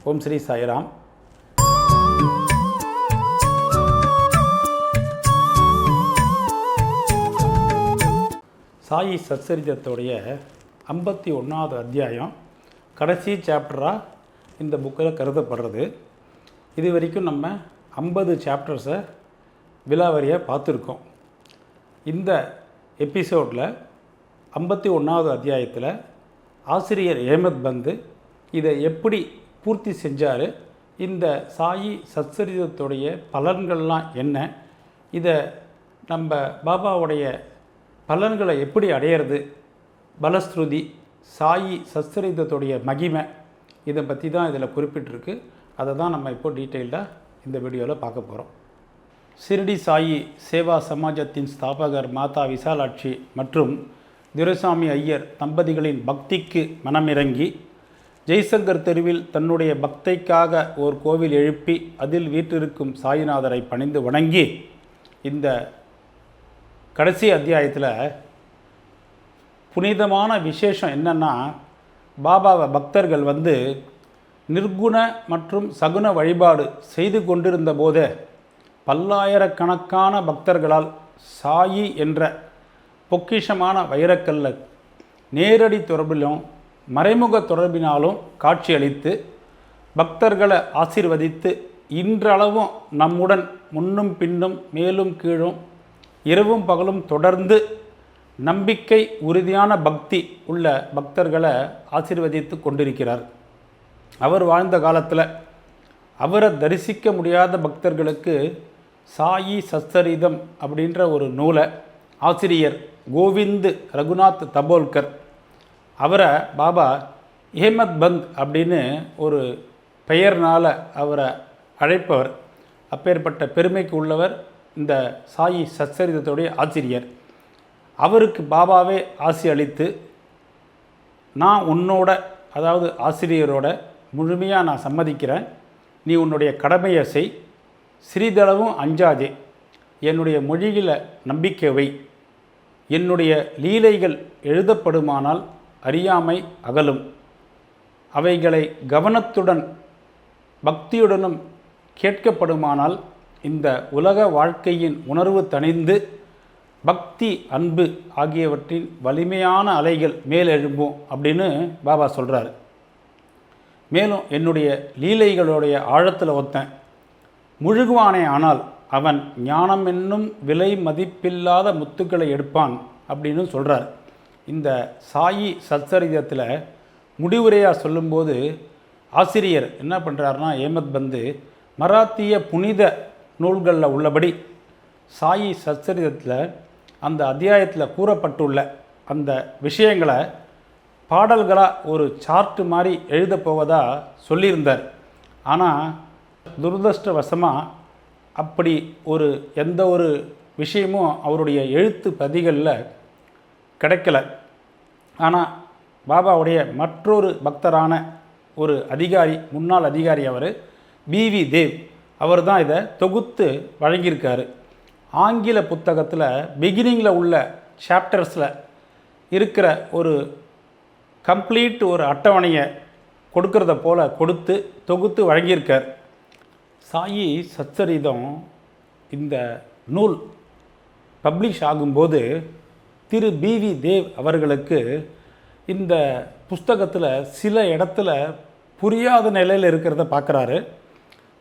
ஓம் ஸ்ரீ சாய்ராம். சாயி சச்சரித்தத்துடைய 51வது அத்தியாயம் கடைசி சாப்டராக இந்த புக்கில் கருதப்படுறது. இது வரைக்கும் நம்ம 50 சாப்டர்ஸை விலாவரியாக பார்த்துருக்கோம். இந்த எபிசோடில் 51வது அத்தியாயத்தில் ஆசிரியர் ஏமத் பந்து இதை எப்படி பூர்த்தி செஞ்சார், இந்த சாயி சச்சரிதத்துடைய பலன்கள்லாம் என்ன, இதை நம்ம பாபாவுடைய பலன்களை எப்படி அடையிறது, பலஸ்ருதி, சாயி சச்சரிதத்துடைய மகிமை, இதை பற்றி தான் இதில் குறிப்பிட்டிருக்கு. அதை தான் நம்ம இப்போ டீட்டெயில்டாக இந்த வீடியோவில் பார்க்க போகிறோம். ஷிரடி சாயி சேவா சமாஜத்தின் ஸ்தாபகர் மாதா விசாலாட்சி மற்றும் துரைசாமி ஐயர் தம்பதிகளின் பக்திக்கு மனமிறங்கி ஜெய்சங்கர் தெருவில் தன்னுடைய பக்தைக்காக ஓர் கோவில் எழுப்பி அதில் வீற்றிருக்கும் சாயிநாதரை பணிந்து வணங்கி இந்த கடைசி அத்தியாயத்தில் புனிதமான விசேஷம் என்னென்னா, பாபாவை பக்தர்கள் நிர்குண மற்றும் சகுன வழிபாடு செய்து கொண்டிருந்த போதே பல்லாயிரக்கணக்கான பக்தர்களால் சாயி என்ற பொக்கிஷமான வைரக்கல்ல நேரடி தொடர்பிலும் மறைமுக தொடர்பினாலும் காட்சியளித்து பக்தர்களை ஆசீர்வதித்து இன்றளவும் நம்முடன் முன்னும் பின்னும் மேலும் கீழும் இரவும் பகலும் தொடர்ந்து நம்பிக்கை உறுதியான பக்தி உள்ள பக்தர்களை ஆசீர்வதித்து கொண்டிருக்கிறார். அவர் வாழ்ந்த காலத்தில் அவரை தரிசிக்க முடியாத பக்தர்களுக்கு சாயி சச்சரிதம் அப்படின்ற ஒரு நூலை ஆசிரியர் கோவிந்த் ரகுநாத் தபோல்கர், அவரை பாபா ஏமத் பந்த் அப்படின்னு ஒரு பெயர்னால் அவரை அழைப்பவர். அப்பேற்பட்ட பெருமைக்கு உள்ளவர் இந்த சாயி சச்சரிதத்துடைய ஆசிரியர். அவருக்கு பாபாவே ஆசி அளித்து, நான் உன்னோட, அதாவது ஆசிரியரோட முழுமையாக நான் சம்மதிக்கிறேன், நீ உன்னுடைய கடமையை செய், சிறிதளவும் அஞ்சாதே, என்னுடைய மொழியில் நம்பிக்கை வை, என்னுடைய லீலைகள் எழுதப்படுமானால் அறியாமை அகலும், அவைகளை கவனத்துடன் பக்தியுடனும் கேட்கப்படுமானால் இந்த உலக வாழ்க்கையின் உணர்வு தணிந்து பக்தி அன்பு ஆகியவற்றின் வலிமையான அலைகள் மேலெழும்பும் அப்படின்னு பாபா சொல்கிறார். மேலும் என்னுடைய லீலைகளுடைய ஆழத்தில் ஒத்தன் முழுகுவானே ஆனால் அவன் ஞானம் என்னும் விலை மதிப்பில்லாத முத்துக்களை எடுப்பான் அப்படின்னு சொல்கிறார். இந்த சாயி சச்சரிதத்தில் முடிவுரையாக சொல்லும்போது ஆசிரியர் என்ன பண்ணுறாருனா, ஏமத் பந்து மராத்திய புனித நூல்களில் உள்ளபடி சாயி சச்சரிதத்தில் அந்த அத்தியாயத்தில் கூறப்பட்டுள்ள அந்த விஷயங்களை பாடல்களாக ஒரு சார்ட்டு மாதிரி எழுத போவதாக சொல்லியிருந்தார். ஆனால் துரதிர்ஷ்டவசமாக அப்படி எந்த ஒரு விஷயமும் அவருடைய எழுத்து பதிகளில் கிடைக்கல. ஆனால் பாபாவுடைய மற்றொரு பக்தரான ஒரு அதிகாரி, முன்னாள் அதிகாரி, அவர் பிவி தேவ், அவர் தான் இதை தொகுத்து வழங்கியிருக்காரு. ஆங்கில புத்தகத்தில் பிகினிங்கில் உள்ள சாப்டர்ஸில் இருக்கிற ஒரு கம்ப்ளீட் ஒரு அட்டவணையை கொடுக்கறத போல் கொடுத்து தொகுத்து வழங்கியிருக்கார். சாயி சச்சரிதம் இந்த நூல் பப்ளிஷ் ஆகும்போது திரு பிவி தேவ் அவர்களுக்கு இந்த புஸ்தகத்தில் சில இடத்துல புரியாத நிலையில் இருக்கிறத பார்க்குறாரு.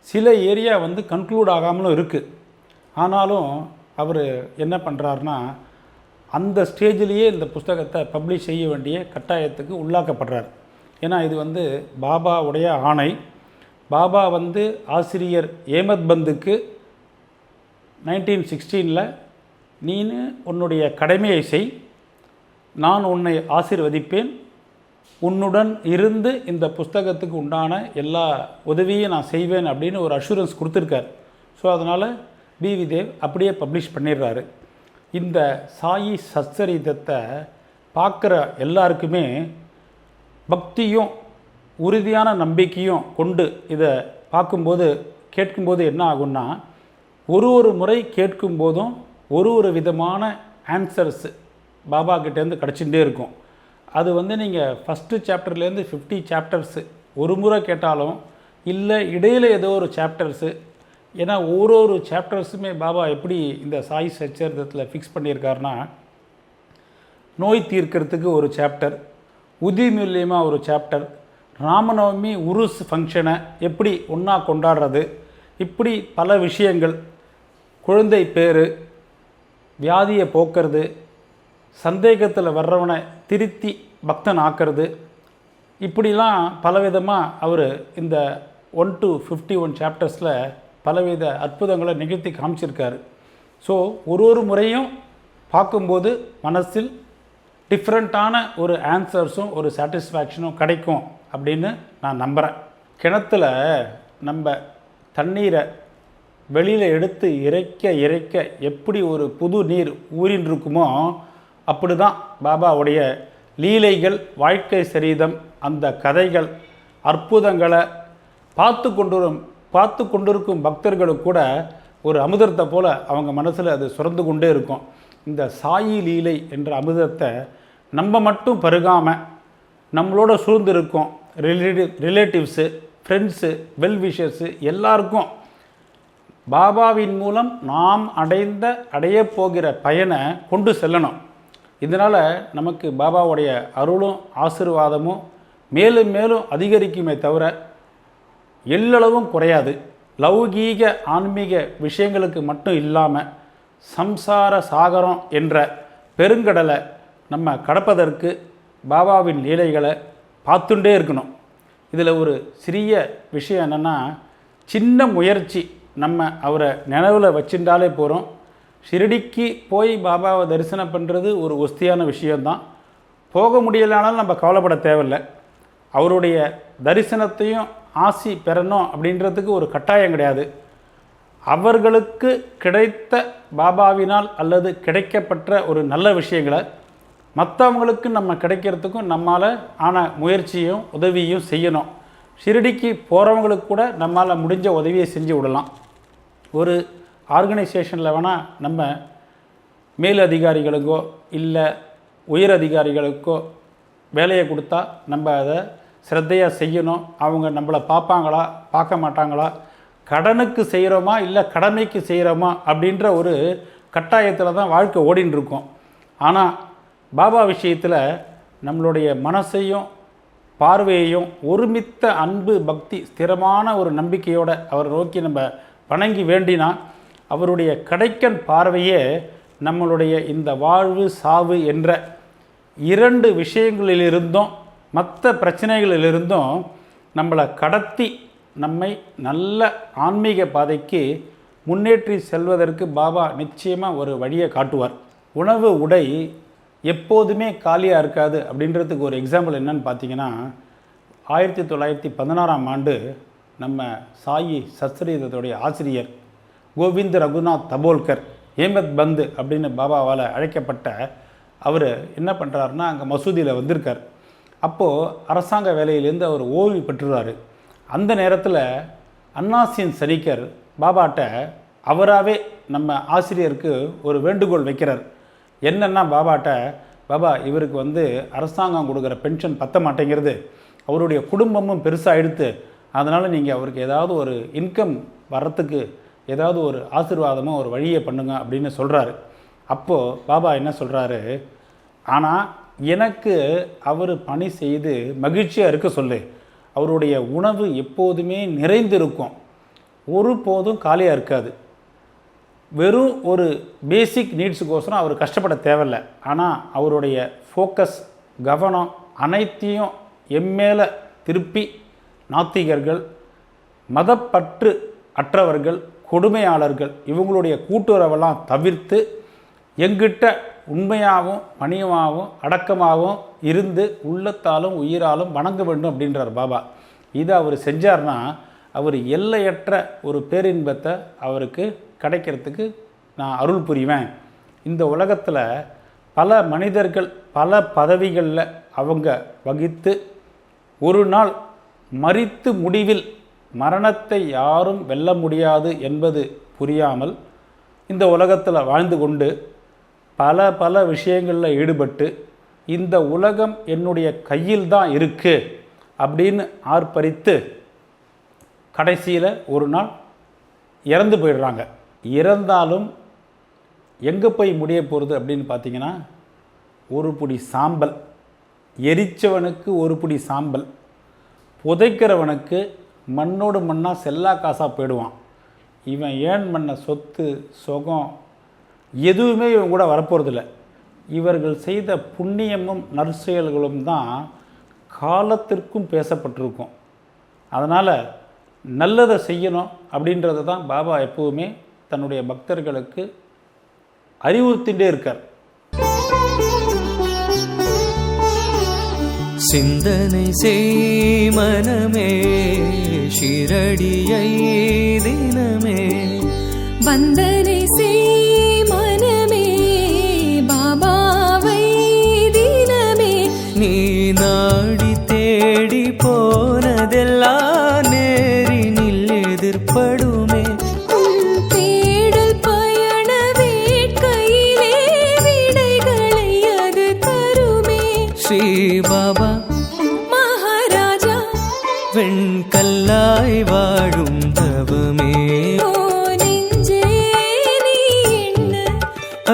சில ஏரியா கன்க்ளூட் ஆகாமலும் இருக்குது. ஆனாலும் அவர் என்ன பண்ணுறாருனா, அந்த ஸ்டேஜிலேயே இந்த புஸ்தகத்தை பப்ளிஷ் செய்ய வேண்டிய கட்டாயத்துக்கு உள்ளாக்கப்படுறார். ஏன்னா இது பாபாவுடைய ஆணை. பாபா ஆசிரியர் ஏமத் பந்துக்கு 1916 நீனு உன்னுடைய கடமையை செய், நான் உன்னை ஆசீர்வதிப்பேன், உன்னுடன் இருந்து இந்த புஸ்தகத்துக்கு உண்டான எல்லா உதவியும் நான் செய்வேன் அப்படின்னு ஒரு அஷூரன்ஸ் கொடுத்துருக்கார். ஸோ அதனால் பிவி தேவ் அப்படியே பப்ளிஷ் பண்ணிடுறாரு. இந்த சாயி சச்சரிதத்தை பார்க்குற எல்லாருக்குமே பக்தியும் உறுதியான நம்பிக்கையும் கொண்டு இதை பார்க்கும்போது கேட்கும்போது என்ன ஆகும்னா, ஒரு முறை கேட்கும்போதும் ஒரு விதமான ஆன்சர்ஸ் பாபா கிட்டேருந்து கிடச்சிட்டே இருக்கும். அது நீங்கள் ஃபஸ்ட்டு சாப்டர்லேருந்து 50 சாப்டர்ஸு ஒரு முறை கேட்டாலும் இல்லை இடையில் ஏதோ ஒரு சாப்டர்ஸு. ஏன்னா ஒரு சாப்டர்ஸுமே பாபா எப்படி இந்த சாய் சச்சரிதத்தில் ஃபிக்ஸ் பண்ணியிருக்காருன்னா, நோய் தீர்க்கறதுக்கு ஒரு சாப்டர், உதி மூலியமாக ஒரு சாப்டர், ராமநவமி உருஸ் ஃபங்க்ஷனை எப்படி ஒன்றா கொண்டாடுறது, இப்படி பல விஷயங்கள், குழந்தை பேர், வியாதியை போக்குறது, சந்தேகத்தில் வர்றவனை திருத்தி பக்தன் ஆக்கிறது, இப்படிலாம் பலவிதமாக அவர் இந்த 1 to 51 சாப்டர்ஸில் பலவித அற்புதங்களை நிகழ்த்தி காமிச்சிருக்காரு. ஸோ ஒரு முறையும் பார்க்கும்போது மனசில் டிஃப்ரெண்ட்டான ஒரு ஆன்சர்ஸும் ஒரு சாட்டிஸ்ஃபேக்ஷனும் கிடைக்கும் அப்படின்னு நான் நம்புகிறேன். கிணத்துல நம்ம தண்ணீரை வெளியில் எடுத்து இறைக்க எப்படி ஒரு புது நீர் ஊறின்னு இருக்குமோ அப்படி தான் பாபாவுடைய லீலைகள், வாழ்க்கை சரிதம், அந்த கதைகள், அற்புதங்களை பார்த்து கொண்டிருக்கும் பக்தர்களுக்கு கூட ஒரு அமிர்தத்தை போல் அவங்க மனசில் அது சுரந்து கொண்டே இருக்கும். இந்த சாயி லீலை என்ற அமிர்தத்தை நம்ம மட்டும் பருகாமல் நம்மளோட சூழ்ந்து இருக்கோம் ரிலேட்டிவ்ஸு, ஃப்ரெண்ட்ஸு, வெல்விஷர்ஸு எல்லாருக்கும் பாபாவின் மூலம் நாம் அடையப் போகிற பயனை கொண்டு செல்லணும். இதனால் நமக்கு பாபாவுடைய அருளும் ஆசீர்வாதமும் மேலும் மேலும் அதிகரிக்குமே தவிர எல்லளவும் குறையாது. லௌகீக ஆன்மீக விஷயங்களுக்கு மட்டும் இல்லாமல் சம்சார சாகரம் என்ற பெருங்கடலை நம்ம கடப்பதற்கு பாபாவின் லீலைகளை பார்த்துட்டே இருக்கணும். இதில் ஒரு சிறிய விஷயம் என்னென்னா, சின்ன முயற்சி, நம்ம அவரை நினைவில் வச்சுட்டாலே போகிறோம். ஷிரடிக்கு போய் பாபாவை தரிசனம் பண்ணுறது ஒரு ஒஸ்தியான விஷயந்தான். போக முடியலைனாலும் நம்ம கவலைப்பட தேவையில்லை. அவருடைய தரிசனத்தையும் ஆசி பெறணும் அப்படின்றதுக்கு ஒரு கட்டாயம் கிடையாது. அவர்களுக்கு கிடைத்த பாபாவினால் அல்லது கிடைக்கப்பட்ட ஒரு நல்ல விஷயங்களை மற்றவங்களுக்கு நம்ம கிடைக்கிறதுக்கும் நம்மால் ஆன முயற்சியும் உதவியும் செய்யணும். ஷிரடிக்கு போகிறவங்களுக்கு கூட நம்மால் முடிஞ்ச உதவியை செஞ்சு விடலாம். ஒரு ஆர்கனைசேஷனில் வேணால் நம்ம மேல் அதிகாரிகளுக்கோ இல்லை உயர் அதிகாரிகளுக்கோ வேலையை கொடுத்தா நம்ம அதை சிரத்தையாக செய்யணும். அவங்க நம்மளை பார்ப்பாங்களா பார்க்க மாட்டாங்களா, கடனுக்கு செய்கிறோமா இல்லை கடமைக்கு செய்கிறோமா அப்படின்ற ஒரு கட்டாயத்தில் தான் வாழ்க்கை ஓடின்னு இருக்கும். ஆனால் பாபா விஷயத்தில் நம்மளுடைய மனசையும் பார்வையையும் ஒருமித்த அன்பு, பக்தி, ஸ்திரமான ஒரு நம்பிக்கையோடு அவரை நோக்கி நம்ம வணங்கி வேண்டினா அவருடைய கடைக்கன் பார்வையே நம்மளுடைய இந்த வாழ்வு சாவு என்ற 2 விஷயங்களிலிருந்தும் மற்ற பிரச்சனைகளிலிருந்தும் நம்மளை கடத்தி நம்மை நல்ல ஆன்மீக பாதைக்கு முன்னேற்றி செல்வதற்கு பாபா நிச்சயமாக ஒரு வழியை காட்டுவார். உணவு, உடை எப்போதுமே காலியாக இருக்காது அப்படின்றதுக்கு ஒரு எக்ஸாம்பிள் என்னன்னு பார்த்தீங்கன்னா, 1916ஆம் ஆண்டு நம்ம சாயி சச்சரிதத்துடைய ஆசிரியர் கோவிந்த் ரகுநாத் தபோல்கர், ஹேமத் பந்து அப்படின்னு பாபாவால் அழைக்கப்பட்ட அவர் என்ன பண்ணுறாருன்னா, அங்கே மசூதியில் வந்திருக்கார். அப்போது அரசாங்க வேலையிலேருந்து அவர் ஓய்வு பெற்றுறாரு. அந்த நேரத்தில் அன்னாசின் சனிக்கர் பாபாட்ட அவராகவே நம்ம ஆசிரியருக்கு ஒரு வேண்டுகோள் வைக்கிறார். என்னென்னா பாபாட்ட, பாபா இவருக்கு அரசாங்கம் கொடுக்குற பென்ஷன் பத்த மாட்டேங்கிறது, அவருடைய குடும்பமும் பெருசாக எடுத்து, அதனால் நீங்கள் அவருக்கு ஏதாவது ஒரு இன்கம் வர்றதுக்கு ஏதாவது ஒரு ஆசீர்வாதமோ ஒரு வழியை பண்ணுங்க அப்படின்னு சொல்கிறாரு. அப்போது பாபா என்ன சொல்கிறாரு, ஆனால் எனக்கு அவர் பணி செய்து மகிழ்ச்சியாக இருக்க சொல்லு, அவருடைய உணவு எப்போதுமே நிறைந்திருக்கும், ஒருபோதும் காலியாக இருக்காது. வெறும் ஒரு பேசிக் நீட்ஸுக்கோசரம் அவர் கஷ்டப்பட தேவையில்லை. ஆனால் அவருடைய ஃபோக்கஸ், கவனம் அனைத்தையும் எம்மேலே திருப்பி நாத்திகர்கள், மதப்பற்று அற்றவர்கள், கொடுமையாளர்கள் இவங்களுடைய கூட்டுறவெல்லாம் தவிர்த்து எங்கிட்ட உண்மையாகவும் பணியமாகவும் அடக்கமாகவும் இருந்து உள்ளத்தாலும் உயிராலும் வணங்க வேண்டும் அப்படின்றார் பாபா. இதை அவர் செஞ்சார்னா அவர் எல்லையற்ற ஒரு பேரின்பத்தை அவருக்கு கிடைக்கிறதுக்கு நான் அருள் புரிவேன். இந்த உலகத்தில் பல மனிதர்கள் பல பதவிகளில் அவங்க வகித்து ஒரு நாள் மரித்து முடிவில் மரணத்தை யாரும் வெல்ல முடியாது என்பது புரியாமல் இந்த உலகத்தில் வாழ்ந்து கொண்டு பல விஷயங்களில் ஈடுபட்டு இந்த உலகம் என்னுடைய கையில் தான் இருக்குது அப்படின்னு ஆர்ப்பரித்து கடைசியில் ஒரு நாள் இறந்து போயிடுறாங்க. இறந்தாலும் எங்கே போய் முடிய போகிறது அப்படின்னு பார்த்தீங்கன்னா, ஒரு பிடி சாம்பல், எரிச்சவனுக்கு ஒரு பிடி சாம்பல், புதைக்கிறவனுக்கு மண்ணோடு மண்ணாக செல்லா காசாக போயிடுவான். இவன் ஏன் பண்ண சொத்து சுகம் எதுவுமே இவன் கூட வரப்போகிறதில்ல. இவர்கள் செய்த புண்ணியமும் நற்செயல்களும் தான் காலத்திற்கும் பேசப்பட்டிருக்கும். அதனால் நல்லதை செய்யணும் அப்படின்றது தான் பாபா எப்போவுமே தன்னுடைய பக்தர்களுக்கு அறிவுறுத்திகிட்டே இருக்கார். சிந்தனை செய் மனமே, ஷிரடியை தினமே வந்தனை செய் மனமே, பாபாவை தினமே. நீ நாடி தேடி போனதெல்லாம் நேரினில் எதிர்படுமே. தேடல் பயண வேட்கையிலே விடைகளை அது தருமே. ஸ்ரீ பாபா மகாராஜா வெண்கல்லாய் வாழும் தவமே, நெஞ்சே நீ என்ன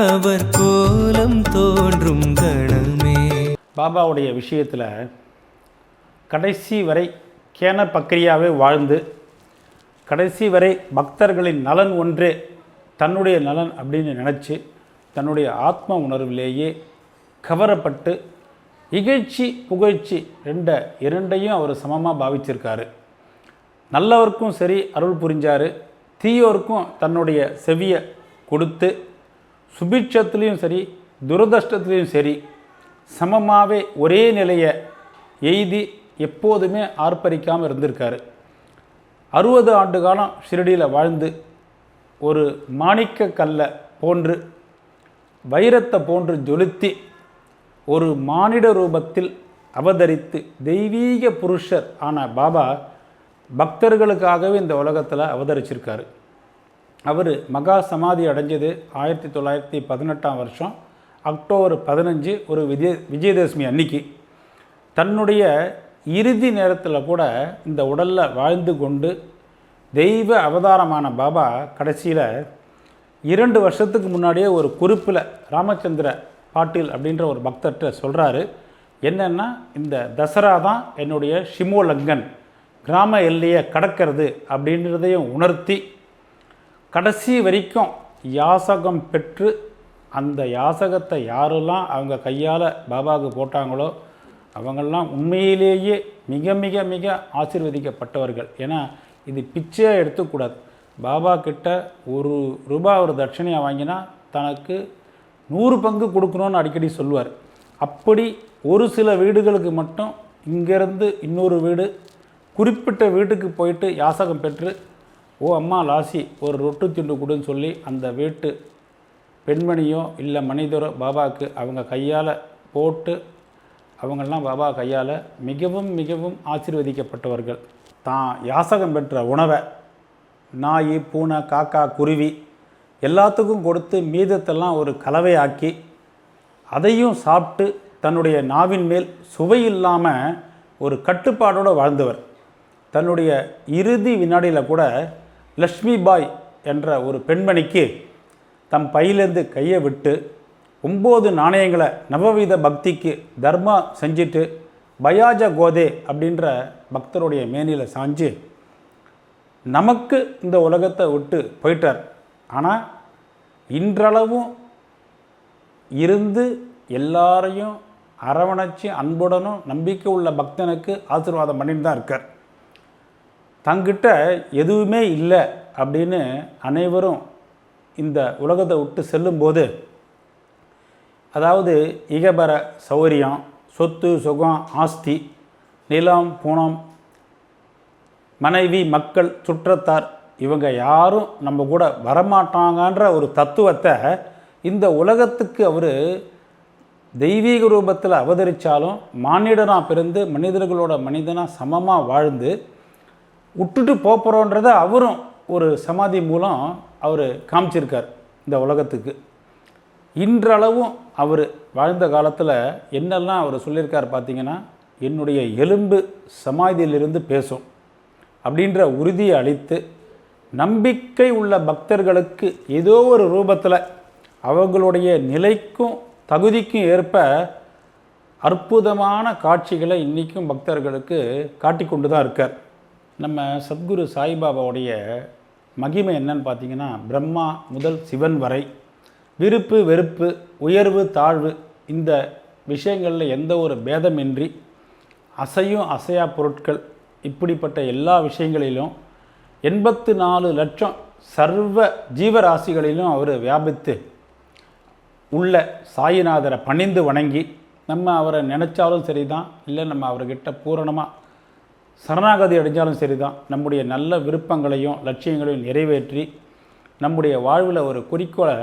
அவர் கோலம் தோன்றும் கணமே. பாபாவுடைய விஷயத்தில் கடைசி வரை கேன பக்ரியாவே வாழ்ந்து, கடைசி வரை பக்தர்களின் நலன் ஒன்றே தன்னுடைய நலன் அப்படின்னு நினச்சி, தன்னுடைய ஆத்ம உணர்விலேயே கவரப்பட்டு இகழ்ச்சி புகழ்ச்சி இரண்டையும் அவர் சமமாக பாவிச்சிருக்காரு. நல்லவருக்கும் சரி அருள் புரிஞ்சார், தீயோருக்கும் தன்னுடைய செவியை கொடுத்து, சுபிட்சத்துலேயும் சரி துரதிர்ஷ்டத்துலேயும் சரி சமமாகவே ஒரே நிலையை எய்தி எப்போதுமே ஆர்ப்பரிக்காமல் இருந்திருக்காரு. 60 ஆண்டு காலம் ஷிரடியில் வாழ்ந்து ஒரு மாணிக்க கல்லை போன்று வைரத்தை போன்று ஜொலித்தி ஒரு மானிட ரூபத்தில் அவதரித்து தெய்வீக புருஷர் ஆன பாபா பக்தர்களுக்காகவே இந்த உலகத்தில் அவதரிச்சிருக்காரு. அவர் மகா சமாதி அடைஞ்சது 1918 வருஷம் அக்டோபர் 15 ஒரு விஜயதசமி அன்னைக்கு. தன்னுடைய இறுதி நேரத்தில் கூட இந்த உடலில் வாழ்ந்து கொண்டு தெய்வ அவதாரமான பாபா கடைசியில் 2 வருஷத்துக்கு முன்னாடியே ஒரு குறிப்பில் ராமச்சந்திர பாட்டில் அப்படின்ற ஒரு பக்தர்கிட்ட சொல்கிறாரு, என்னென்னா இந்த தசரா தான் என்னுடைய ஷிமோலங்கன் கிராம எல்லையை கடக்கிறது அப்படின்றதையும் உணர்த்தி கடைசி வரைக்கும் யாசகம் பெற்று, அந்த யாசகத்தை யாரெல்லாம் அவங்க கையால் பாபாவுக்கு போட்டாங்களோ அவங்கெல்லாம் உண்மையிலேயே மிக மிக மிக ஆசீர்வதிக்கப்பட்டவர்கள். ஏன்னா இது பிச்சையாக எடுத்துக்கூடாது. பாபா கிட்ட ₹1 ஒரு தட்சணையாக வாங்கினா தனக்கு 100 பங்கு கொடுக்கணும்னு அடிக்கடி சொல்லுவார். அப்படி ஒரு சில வீடுகளுக்கு மட்டும் இங்கேருந்து இன்னொரு வீடு குறிப்பிட்ட வீட்டுக்கு போயிட்டு யாசகம் பெற்று, ஓ அம்மா லாசி ஒரு ரொட்டு திண்டு கொடுன்னு சொல்லி அந்த வீட்டு பெண்மணியோ இல்லை மனிதரோ பாபாவுக்கு அவங்க கையால் போட்டு, அவங்கெல்லாம் பாபா கையால் மிகவும் மிகவும் ஆசீர்வதிக்கப்பட்டவர்கள். தான் யாசகம் பெற்ற உணவை நாய் பூனை காக்கா குருவி எல்லாத்துக்கும் கொடுத்து மீதத்தெல்லாம் ஒரு கலவையாக்கி அதையும் சாப்பிட்டு தன்னுடைய நாவின் மேல் சுவை இல்லாமல் ஒரு கட்டுப்பாடோடு வாழ்ந்தவர். தன்னுடைய இறுதி வினாடியில் கூட லக்ஷ்மி பாய் என்ற ஒரு பெண்மணிக்கு தம் பையிலேருந்து கையை விட்டு 9 நாணயங்களை நவவித பக்திக்கு தர்மா செஞ்சுட்டு பயாஜ கோதே அப்படின்ற பக்தருடைய மேனியில் சாஞ்சு நமக்கு இந்த உலகத்தை விட்டு போயிட்டார். ஆனால் இன்றளவும் இருந்து எல்லாரையும் அரவணைச்சி அன்புடனும் நம்பிக்கை உள்ள பக்தனுக்கு ஆசீர்வாதம் பண்ணிட்டு தான் இருக்கார். தங்கிட்ட எதுவுமே இல்லை அப்படின்னு அனைவரும் இந்த உலகத்தை விட்டு செல்லும்போது, அதாவது இகபர சௌரியம், சொத்து சுகம் ஆஸ்தி, நிலம் பூனம், மனைவி மக்கள் சுற்றத்தார் இவங்க யாரும் நம்ம கூட வரமாட்டாங்கன்ற ஒரு தத்துவத்தை இந்த உலகத்துக்கு அவர் தெய்வீக ரூபத்தில் அவதரித்தாலும் மானிடனாக பிறந்து மனிதர்களோட மனிதனாக சமமாக வாழ்ந்து விட்டுட்டு போகிறோன்றதை அவரும் ஒரு சமாதி மூலம் அவர் காமிச்சிருக்கார் இந்த உலகத்துக்கு. இன்றளவும் அவர் வாழ்ந்த காலத்தில் என்னெல்லாம் அவர் சொல்லியிருக்கார் பார்த்திங்கன்னா, என்னுடைய எலும்பு சமாதியிலிருந்து பேசும், அப்படின்ற உறுதியை அளித்து நம்பிக்கை உள்ள பக்தர்களுக்கு ஏதோ ஒரு ரூபத்தில் அவர்களுடைய நிலைக்கும் தகுதிக்கும் ஏற்ப அற்புதமான காட்சிகளை இன்றைக்கும் பக்தர்களுக்கு காட்டி கொண்டு தான் இருக்கார். நம்ம சத்குரு சாய்பாபாவுடைய மகிமை என்னன்னு பார்த்தீங்கன்னா, பிரம்மா முதல் சிவன் வரை விருப்பு வெறுப்பு உயர்வு தாழ்வு இந்த விஷயங்களில் எந்த ஒரு பேதமின்றி அசையும் அசையா பொருட்கள் இப்படிப்பட்ட எல்லா விஷயங்களிலும் 84 லட்சம் சர்வ ஜீவராசிகளிலும் அவர் வியாபித்து உள்ள சாயிநாதரை பணிந்து வணங்கி நம்ம அவரை நினச்சாலும் சரி தான், இல்லை நம்ம அவர்கிட்ட பூரணமாக சரணாகதி அடைஞ்சாலும் சரி தான், நம்முடைய நல்ல விருப்பங்களையும் லட்சியங்களையும் நிறைவேற்றி நம்முடைய வாழ்வில் ஒரு குறிக்கோளை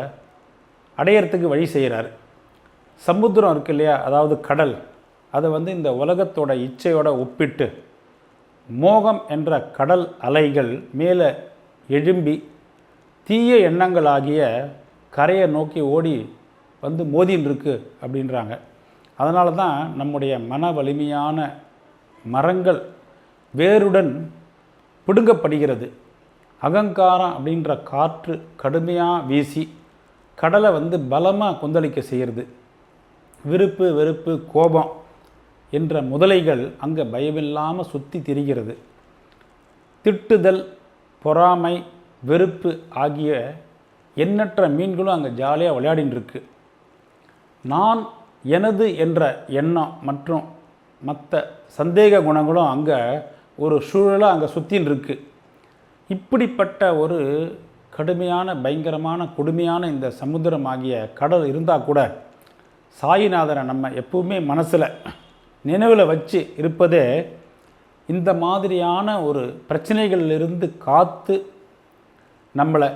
அடையிறதுக்கு வழி செய்கிறார். சமுத்திரம் இருக்கு இல்லையா, அதாவது கடல், அதை இந்த உலகத்தோட இச்சையோட ஒப்பிட்டு மோகம் என்ற கடல் அலைகள் மேலே எழும்பி தீய எண்ணங்களாகிய கரையை நோக்கி ஓடி மோதின்னு இருக்கு அப்படின்றாங்க. அதனால தான் நம்முடைய மன வலிமையான மரங்கள் வேருடன் பிடுங்கப்படுகிறது. அகங்காரம் அப்படின்ற காற்று கடுமையாக வீசி கடலை பலமாக கொந்தளிக்க செய்கிறது. விருப்பு வெறுப்பு கோபம் என்ற முதலைகள் அங்கே பயமில்லாமல் சுற்றி திரிகிறது. திட்டுதல் பொறாமை வெறுப்பு ஆகிய எண்ணற்ற மீன்களும் அங்கே ஜாலியாக விளையாடின்னு இருக்கு. நான் எனது என்ற எண்ணம் மற்றும் மற்ற சந்தேக குணங்களும் அங்கே ஒரு சூழலாக அங்கே சுற்றின்னு இருக்கு. இப்படிப்பட்ட ஒரு கடுமையான பயங்கரமான கொடுமையான இந்த சமுத்திரம் ஆகிய கடல் இருந்தால் கூட சாயிநாதரை நம்ம எப்பவுமே மனசில் நினைவில் வச்சு இருப்பதே இந்த மாதிரியான ஒரு பிரச்சனைகளிலிருந்து காத்து நம்மளை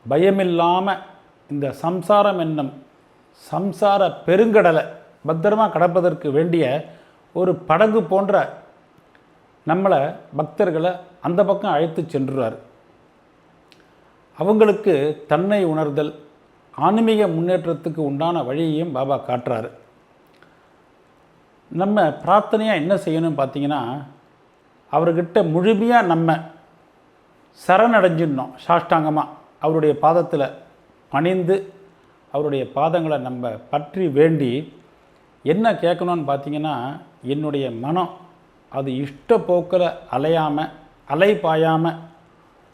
பயமில்லாமல் இந்த சம்சாரம் என்னும் சம்சார பெருங்கடலை பத்திரமாக கடப்பதற்கு வேண்டிய ஒரு படகு போன்ற நம்மளை பக்தர்களை அந்த பக்கம் அழைத்து சென்றுறார். அவங்களுக்கு தன்னை உணர்தல் ஆன்மீக முன்னேற்றத்துக்கு உண்டான வழியையும் பாபா காட்டுறாரு. நம்ம பிரார்த்தனையாக என்ன செய்யணும்னு பார்த்தீங்கன்னா, அவர்கிட்ட முழுமையாக நம்ம சரணடைஞ்சிடணும். சாஷ்டாங்கமாக அவருடைய பாதத்தில் பணிந்து அவருடைய பாதங்களை நம்ம பற்றி வேண்டி என்ன கேட்கணும்னு பார்த்தீங்கன்னா, என்னுடைய மனம் அது இஷ்ட போக்கில் அலையாமல் அலைப்பாயாமல்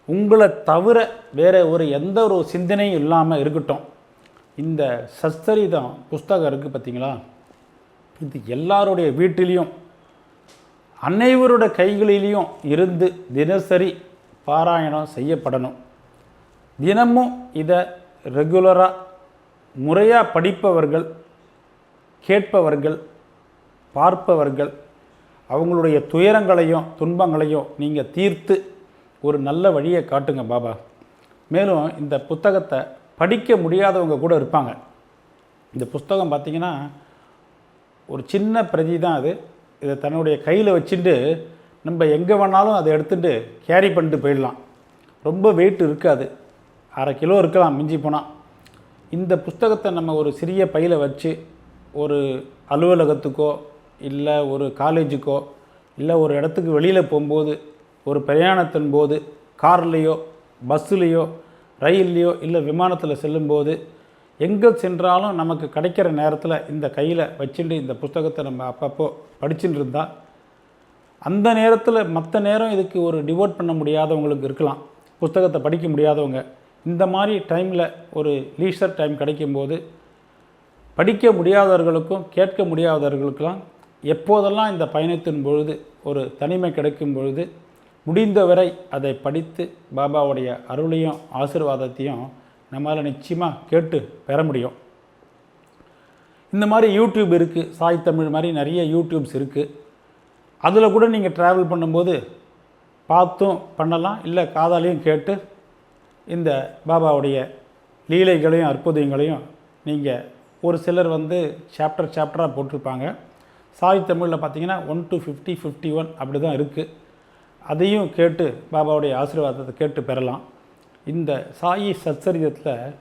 உங்களை தவிர வேறு எந்த ஒரு சிந்தனையும் இல்லாமல் இருக்கட்டும். இந்த சச்சரிதம் புஸ்தகம் இருக்குது பார்த்தீங்களா, இது எல்லாருடைய வீட்டிலையும் அனைவருடைய கைகளிலையும் இருந்து தினசரி பாராயணம் செய்யப்படணும். தினமும் இதை ரெகுலராக முறையாக படிப்பவர்கள், கேட்பவர்கள், பார்ப்பவர்கள் அவங்களுடைய துயரங்களையும் துன்பங்களையும் நீங்கள் தீர்த்து ஒரு நல்ல வழியை காட்டுங்க பாபா. மேலும் இந்த புத்தகத்தை படிக்க முடியாதவங்க கூட இருப்பாங்க. இந்த புஸ்தகம் பார்த்திங்கன்னா ஒரு சின்ன பிரதி தான் அது. இதை தன்னுடைய கையில் வச்சுட்டு நம்ம எங்கே வேணாலும் அதை எடுத்துகிட்டு கேரி பண்ணிட்டு போயிடலாம். ரொம்ப வெயிட் இருக்காது, 1/2 கிலோ இருக்கலாம் மிஞ்சி போனால். இந்த புஸ்தகத்தை நம்ம ஒரு சிறிய பையில் வச்சு ஒரு அலுவலகத்துக்கோ இல்லை ஒரு காலேஜுக்கோ இல்லை ஒரு இடத்துக்கு வெளியில் போகும்போது, ஒரு பிரயாணத்தின் போது, கார்லேயோ பஸ்ஸுலேயோ ரயில்லையோ இல்லை விமானத்தில் செல்லும்போது எங்கே சென்றாலும் நமக்கு கிடைக்கிற நேரத்தில் இந்த கையில் வச்சுட்டு இந்த புத்தகத்தை நம்ம அப்பப்போ படிச்சுட்டு இருந்தால், அந்த நேரத்தில் மற்ற நேரம் இதுக்கு ஒரு டிவோட் பண்ண முடியாதவங்களுக்கு இருக்கலாம், புத்தகத்தை படிக்க முடியாதவங்க இந்த மாதிரி டைமில் ஒரு லீஷர் டைம் கிடைக்கும்போது படிக்க முடியாதவர்களுக்கும் கேட்க முடியாதவர்களுக்கெல்லாம் எப்போதெல்லாம் இந்த பயணத்தின் பொழுது ஒரு தனிமை கிடைக்கும் பொழுது முடிந்தவரை அதை படித்து பாபாவுடைய அருளையும் ஆசீர்வாதத்தையும் நம்மளால் நிச்சயமாக கேட்டு பெற முடியும். இந்த மாதிரி யூடியூப் இருக்குது, சாய் தமிழ் மாதிரி நிறைய யூடியூப்ஸ் இருக்குது. அதில் கூட நீங்கள் ட்ராவல் பண்ணும்போது பார்த்தும் பண்ணலாம், இல்லை காதாலையும் கேட்டு இந்த பாபாவுடைய லீலைகளையும் அற்புதங்களையும் நீங்கள் ஒரு சிலர் சாப்டராக போட்டிருப்பாங்க. சாய் தமிழில் பார்த்தீங்கன்னா 1 to 50, 51 அப்படி தான் இருக்குது. அதையும் கேட்டு பாபாவுடைய ஆசீர்வாதத்தை கேட்டு பெறலாம். இந்த சாயி சச்சரிதத்தில்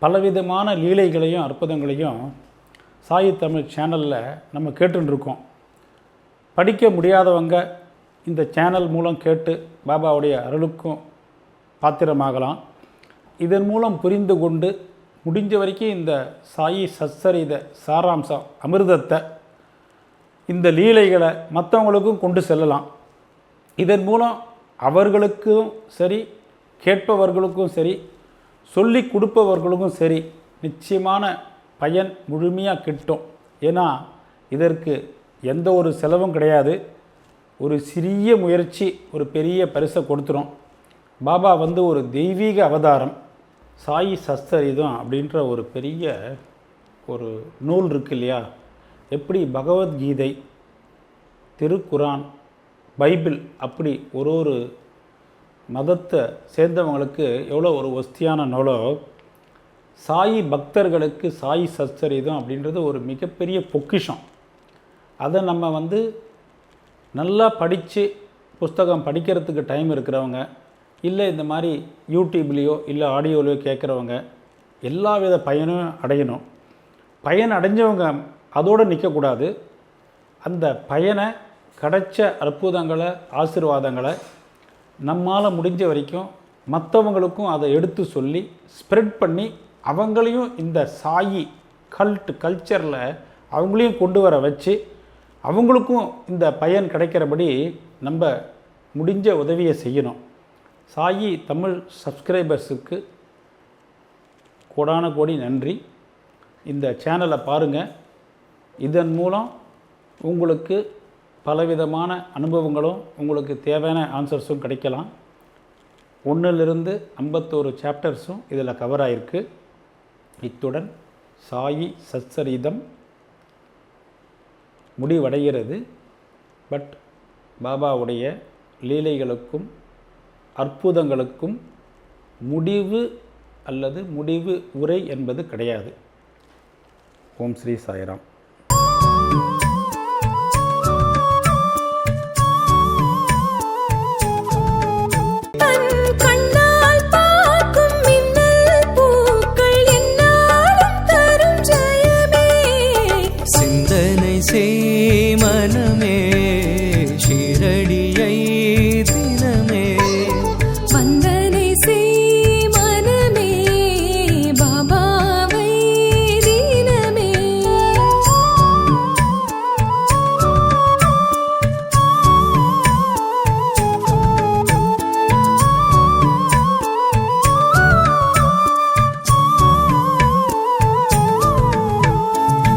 பலவிதமான லீலைகளையும் அற்புதங்களையும் சாயி தமிழ் சேனலில் நம்ம கேட்டுருக்கோம். படிக்க முடியாதவங்க இந்த சேனல் மூலம் கேட்டு பாபாவுடைய அருளுக்கும் பாத்திரமாகலாம். இதன் மூலம் புரிந்து கொண்டு முடிஞ்ச வரைக்கும் இந்த சாயி சச்சரித சாராம்சம் அமிர்தத்தை, இந்த லீலைகளை மற்றவங்களுக்கும் கொண்டு செல்லலாம். இதன் மூலம் அவர்களுக்கும் சரி, கேட்பவர்களுக்கும் சரி, சொல்லி கொடுப்பவர்களுக்கும் சரி நிச்சயமான பயன் முழுமையாக கிட்டும். ஏன்னா இதற்கு எந்த ஒரு செலவும் கிடையாது. ஒரு சிறிய முயற்சி ஒரு பெரிய பரிசை கொடுத்துரும். பாபா ஒரு தெய்வீக அவதாரம். சாயி சச்சரிதம் அப்படின்ற ஒரு பெரிய ஒரு நூல் இருக்கு இல்லையா? எப்படி பகவத்கீதை, திருக்குரான், பைபிள் அப்படி ஒரு மதத்தை சேர்ந்தவங்களுக்கு எவ்வளோ ஒரு ஒஸ்தியான நூலோ, சாயி பக்தர்களுக்கு சாயி சச்சரிதம் அப்படின்றது ஒரு மிகப்பெரிய பொக்கிஷம். அதை நம்ம நல்லா படித்து புஸ்தகம் படிக்கிறதுக்கு டைம் இருக்கிறவங்க, இல்லை இந்த மாதிரி யூடியூப்லேயோ இல்லை ஆடியோலையோ கேட்குறவங்க எல்லா வித பயனும் அடையணும். பயன் அடைஞ்சவங்க அதோடு நிற்கக்கூடாது. அந்த பயனை கிடைச்ச அற்புதங்களை, ஆசீர்வாதங்களை நம்மால் முடிஞ்ச வரைக்கும் மற்றவங்களுக்கும் அதை எடுத்து சொல்லி ஸ்ப்ரெட் பண்ணி அவங்களையும் இந்த சாயி கல்ச்சரில் அவங்களையும் கொண்டு வர வச்சு அவங்களுக்கும் இந்த பயன் கிடைக்கிறபடி நம்ம முடிஞ்ச உதவியை செய்யணும். சாயி தமிழ் சப்ஸ்கிரைபர்ஸுக்கு கோடான கோடி நன்றி. இந்த சேனலை பாருங்கள். இதன் மூலம் உங்களுக்கு பலவிதமான அனுபவங்களும் உங்களுக்கு தேவையான ஆன்சர்ஸும் கிடைக்கலாம். 1லிருந்து 51 சாப்டர்ஸும் இதில் கவர் ஆகிருக்கு. இத்துடன் சாயி சச்சரிதம் முடிவடைகிறது. பட் பாபாவுடைய லீலைகளுக்கும் அற்புதங்களுக்கும் முடிவு அல்லது முடிவு உரை என்பது கிடையாது. ஓம் ஸ்ரீ சாய்ராம்.